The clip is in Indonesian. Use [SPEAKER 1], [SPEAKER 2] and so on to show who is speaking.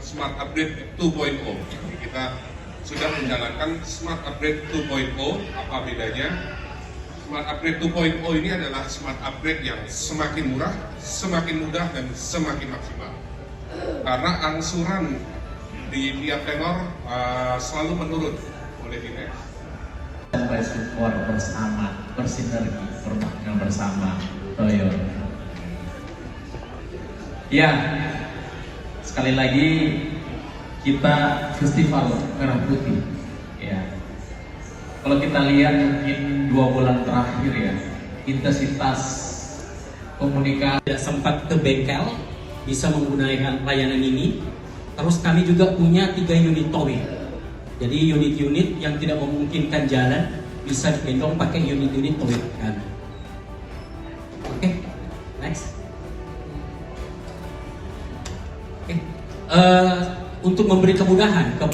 [SPEAKER 1] Smart Upgrade 2.0. Kita sudah menjalankan Smart Upgrade 2.0. Apa bedanya? Smart Upgrade 2.0 ini adalah Smart Upgrade yang semakin murah, semakin mudah, dan semakin maksimal. Karena angsuran di tiap tenor selalu menurun oleh dinas.
[SPEAKER 2] Support bersama, bersinergi, bermakna bersama, Toyo. Ya, sekali lagi kita festival Merah Putih. Ya, kalau kita lihat mungkin 2 bulan terakhir ya, intensitas komunikasi
[SPEAKER 3] tidak sempat ke bengkel bisa menggunakan layanan ini. Terus kami juga punya 3 unit towing. Jadi unit-unit yang tidak memungkinkan jalan bisa digendong pakai unit-unit towing kami. Oke, next. Oke, untuk memberi kemudahan ke